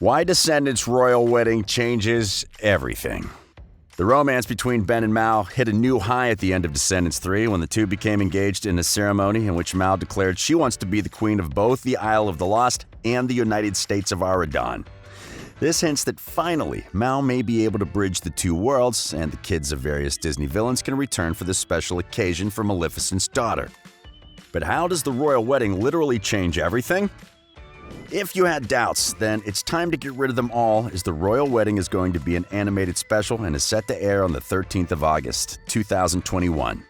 Why Descendants' royal wedding changes everything. The romance between Ben and Mal hit a new high at the end of Descendants 3 when the two became engaged in a ceremony in which Mal declared she wants to be the queen of both the Isle of the Lost and the United States of Aradan. This hints that finally, Mal may be able to bridge the two worlds, and the kids of various Disney villains can return for this special occasion for Maleficent's daughter. But how does the royal wedding literally change everything? If you had doubts, then it's time to get rid of them all, as the royal wedding is going to be an animated special and is set to air on the 13th of August, 2021.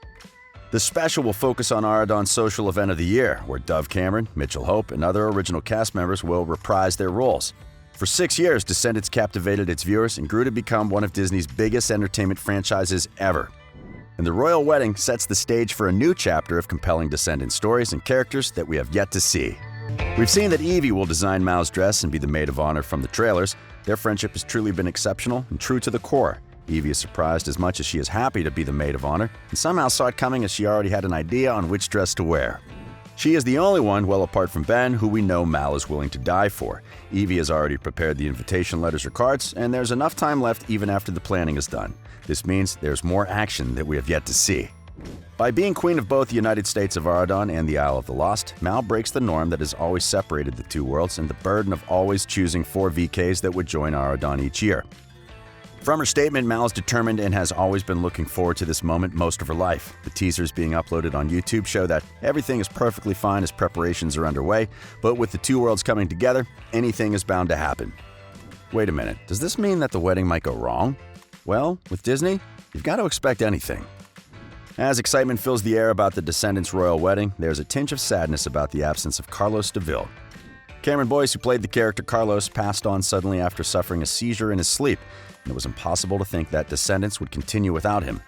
The special will focus on Aradan's social event of the year, where Dove Cameron, Mitchell Hope, and other original cast members will reprise their roles. For 6 years, Descendants captivated its viewers and grew to become one of Disney's biggest entertainment franchises ever. And the royal wedding sets the stage for a new chapter of compelling Descendant stories and characters that we have yet to see. We've seen that Evie will design Mal's dress and be the maid of honor from the trailers. Their friendship has truly been exceptional and true to the core. Evie is surprised as much as she is happy to be the maid of honor, and somehow saw it coming as she already had an idea on which dress to wear. She is the only one, well apart from Ben, who we know Mal is willing to die for. Evie has already prepared the invitation letters or cards, and there's enough time left even after the planning is done. This means there's more action that we have yet to see. By being queen of both the United States of Aradan and the Isle of the Lost, Mal breaks the norm that has always separated the two worlds and the burden of always choosing 4 VKs that would join Aradan each year. From her statement, Mal is determined and has always been looking forward to this moment most of her life. The teasers being uploaded on YouTube show that everything is perfectly fine as preparations are underway, but with the two worlds coming together, anything is bound to happen. Wait a minute, does this mean that the wedding might go wrong? Well, with Disney, you've got to expect anything. As excitement fills the air about the Descendants' royal wedding, there's a tinge of sadness about the absence of Carlos DeVille. Cameron Boyce, who played the character Carlos, passed on suddenly after suffering a seizure in his sleep, and it was impossible to think that Descendants would continue without him.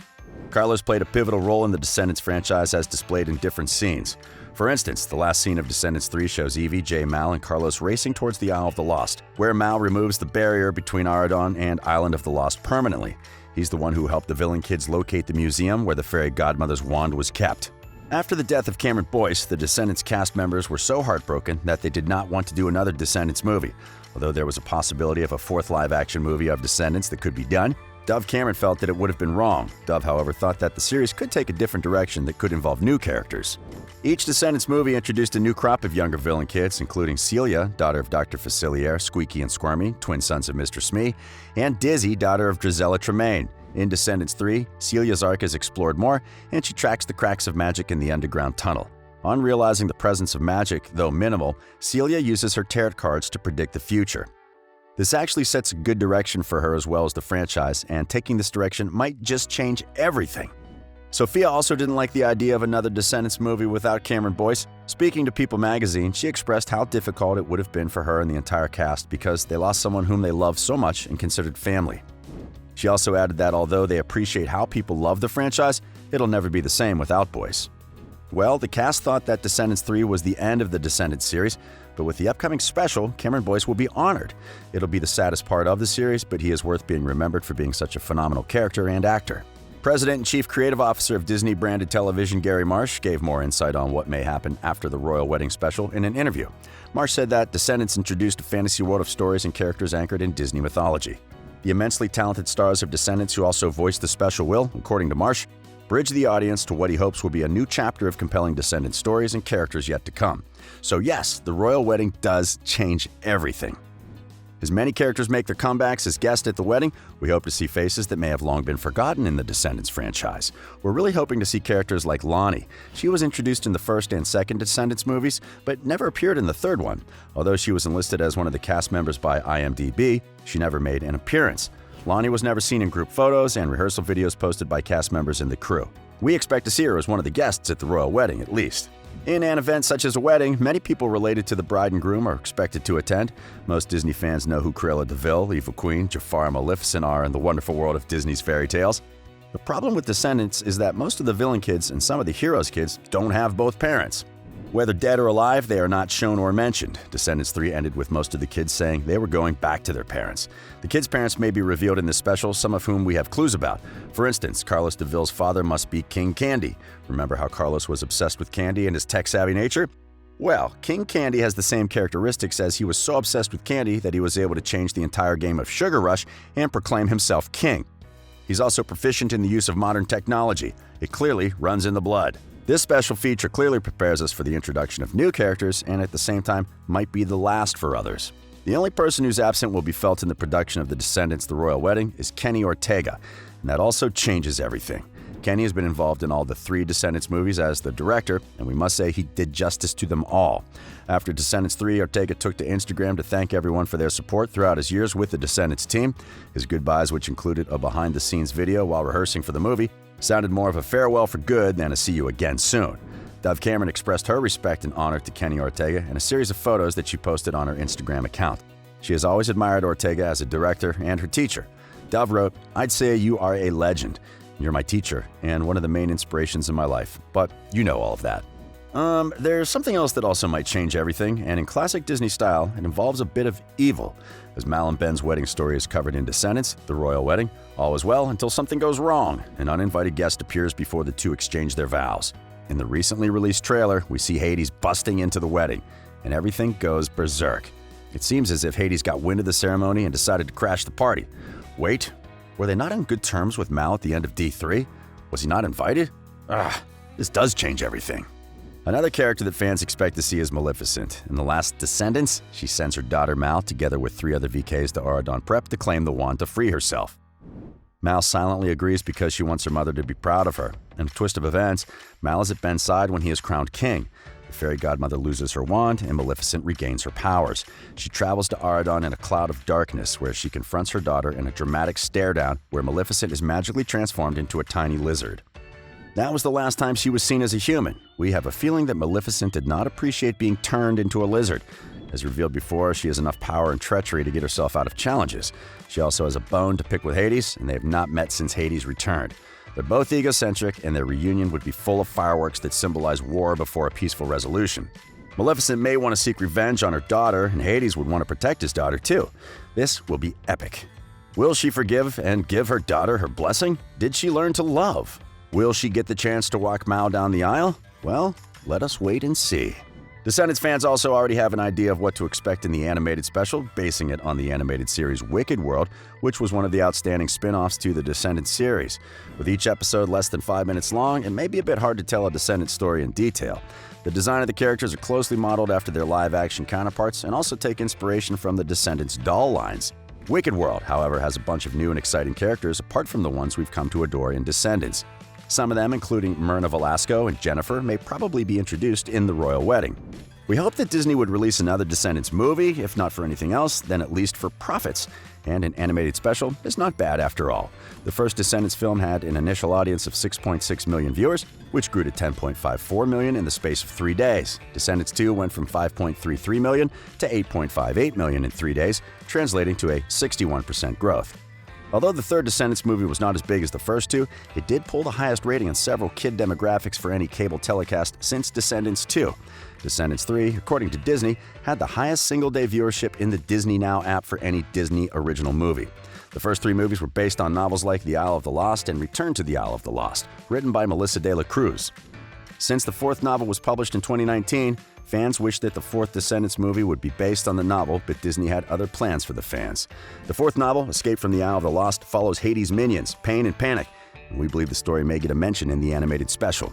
Carlos played a pivotal role in the Descendants franchise as displayed in different scenes. For instance, the last scene of Descendants 3 shows Evie, Jay, Mal, and Carlos racing towards the Isle of the Lost, where Mal removes the barrier between Aradan and Island of the Lost permanently. He's the one who helped the villain kids locate the museum where the fairy godmother's wand was kept. After the death of Cameron Boyce, the Descendants cast members were so heartbroken that they did not want to do another Descendants movie. Although there was a possibility of a 4th live-action movie of Descendants that could be done, Dove Cameron felt that it would have been wrong. Dove, however, thought that the series could take a different direction that could involve new characters. Each Descendants movie introduced a new crop of younger villain kids, including Celia, daughter of Dr. Facilier, Squeaky and Squirmy, twin sons of Mr. Smee, and Dizzy, daughter of Drizella Tremaine. In Descendants 3, Celia's arc is explored more, and she tracks the cracks of magic in the underground tunnel. On realizing the presence of magic, though minimal, Celia uses her tarot cards to predict the future. This actually sets a good direction for her as well as the franchise, and taking this direction might just change everything. Sophia also didn't like the idea of another Descendants movie without Cameron Boyce. Speaking to People magazine, she expressed how difficult it would have been for her and the entire cast because they lost someone whom they loved so much and considered family. She also added that although they appreciate how people love the franchise, it'll never be the same without Boyce. Well, the cast thought that Descendants 3 was the end of the Descendants series, but with the upcoming special, Cameron Boyce will be honored. It'll be the saddest part of the series, but he is worth being remembered for being such a phenomenal character and actor. President and Chief Creative Officer of Disney Branded Television Gary Marsh gave more insight on what may happen after the royal wedding special in an interview. Marsh said that Descendants introduced a fantasy world of stories and characters anchored in Disney mythology. The immensely talented stars of Descendants who also voiced the special will, according to Marsh, bridge the audience to what he hopes will be a new chapter of compelling Descendant stories and characters yet to come. So yes, the royal wedding does change everything. As many characters make their comebacks as guests at the wedding, we hope to see faces that may have long been forgotten in the Descendants franchise. We're really hoping to see characters like Lonnie. She was introduced in the first and second Descendants movies, but never appeared in the third one. Although she was enlisted as one of the cast members by IMDb, she never made an appearance. Lonnie was never seen in group photos and rehearsal videos posted by cast members in the crew. We expect to see her as one of the guests at the royal wedding, at least. In an event such as a wedding, many people related to the bride and groom are expected to attend. Most Disney fans know who Cruella de Vil, Evil Queen, Jafar and Maleficent are in the wonderful world of Disney's fairy tales. The problem with Descendants is that most of the villain kids and some of the heroes' kids don't have both parents. Whether dead or alive, they are not shown or mentioned. Descendants 3 ended with most of the kids saying they were going back to their parents. The kids' parents may be revealed in this special, some of whom we have clues about. For instance, Carlos DeVille's father must be King Candy. Remember how Carlos was obsessed with candy and his tech-savvy nature? Well, King Candy has the same characteristics, as he was so obsessed with candy that he was able to change the entire game of Sugar Rush and proclaim himself king. He's also proficient in the use of modern technology. It clearly runs in the blood. This special feature clearly prepares us for the introduction of new characters and at the same time might be the last for others. The only person who's absent will be felt in the production of The Descendants: The Royal Wedding is Kenny Ortega, and that also changes everything. Kenny has been involved in all the 3 Descendants movies as the director, and we must say he did justice to them all. After Descendants 3, Ortega took to Instagram to thank everyone for their support throughout his years with the Descendants team. His goodbyes, which included a behind-the-scenes video while rehearsing for the movie, sounded more of a farewell for good than a see you again soon. Dove Cameron expressed her respect and honor to Kenny Ortega in a series of photos that she posted on her Instagram account. She has always admired Ortega as a director and her teacher. Dove wrote, "I'd say you are a legend. You're my teacher and one of the main inspirations in my life, but you know all of that." There's something else that also might change everything, and in classic Disney style, it involves a bit of evil. As Mal and Ben's wedding story is covered in Descendants: The Royal Wedding, all is well until something goes wrong. An uninvited guest appears before the two exchange their vows. In the recently released trailer, we see Hades busting into the wedding, and everything goes berserk. It seems as if Hades got wind of the ceremony and decided to crash the party. Wait, were they not on good terms with Mal at the end of D3? Was he not invited? This does change everything. Another character that fans expect to see is Maleficent. In the last Descendants, she sends her daughter Mal together with 3 other VKs to Auradon Prep to claim the wand to free herself. Mal silently agrees because she wants her mother to be proud of her. In a twist of events, Mal is at Ben's side when he is crowned king. The fairy godmother loses her wand, and Maleficent regains her powers. She travels to Auradon in a cloud of darkness, where she confronts her daughter in a dramatic stare-down, where Maleficent is magically transformed into a tiny lizard. That was the last time she was seen as a human. We have a feeling that Maleficent did not appreciate being turned into a lizard. As revealed before, she has enough power and treachery to get herself out of challenges. She also has a bone to pick with Hades, and they have not met since Hades returned. They're both egocentric, and their reunion would be full of fireworks that symbolize war before a peaceful resolution. Maleficent may want to seek revenge on her daughter, and Hades would want to protect his daughter too. This will be epic. Will she forgive and give her daughter her blessing? Did she learn to love? Will she get the chance to walk Mao down the aisle? Well, let us wait and see. Descendants fans also already have an idea of what to expect in the animated special, basing it on the animated series Wicked World, which was one of the outstanding spin-offs to the Descendants series. With each episode less than 5 minutes long, it may be a bit hard to tell a Descendants story in detail. The design of the characters are closely modeled after their live-action counterparts and also take inspiration from the Descendants doll lines. Wicked World, however, has a bunch of new and exciting characters apart from the ones we've come to adore in Descendants. Some of them, including Myrna Velasco and Jennifer, may probably be introduced in The Royal Wedding. We hope that Disney would release another Descendants movie, if not for anything else, then at least for profits. And an animated special is not bad after all. The first Descendants film had an initial audience of 6.6 million viewers, which grew to 10.54 million in the space of 3 days. Descendants 2 went from 5.33 million to 8.58 million in 3 days, translating to a 61% growth. Although the third Descendants movie was not as big as the first two, it did pull the highest rating on several kid demographics for any cable telecast since Descendants 2. Descendants 3, according to Disney, had the highest single-day viewership in the Disney Now app for any Disney original movie. The first 3 movies were based on novels like The Isle of the Lost and Return to the Isle of the Lost, written by Melissa de la Cruz. Since the 4th novel was published in 2019, fans wished that the 4th Descendants movie would be based on the novel, but Disney had other plans for the fans. The 4th novel, Escape from the Isle of the Lost, follows Hades' minions, Pain and Panic, and we believe the story may get a mention in the animated special.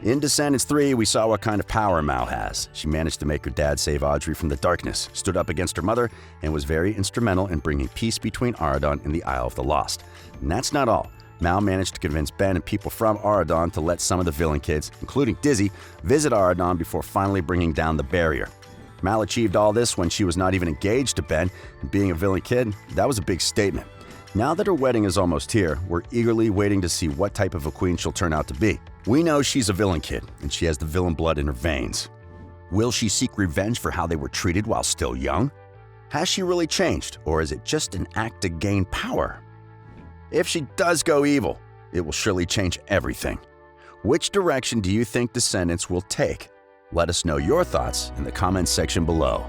In Descendants 3, we saw what kind of power Mal has. She managed to make her dad save Audrey from the darkness, stood up against her mother, and was very instrumental in bringing peace between Auradon and the Isle of the Lost. And that's not all. Mal managed to convince Ben and people from Auradon to let some of the villain kids, including Dizzy, visit Auradon before finally bringing down the barrier. Mal achieved all this when she was not even engaged to Ben, and being a villain kid, that was a big statement. Now that her wedding is almost here, we're eagerly waiting to see what type of a queen she'll turn out to be. We know she's a villain kid, and she has the villain blood in her veins. Will she seek revenge for how they were treated while still young? Has she really changed, or is it just an act to gain power? If she does go evil, it will surely change everything. Which direction do you think Descendants will take? Let us know your thoughts in the comments section below.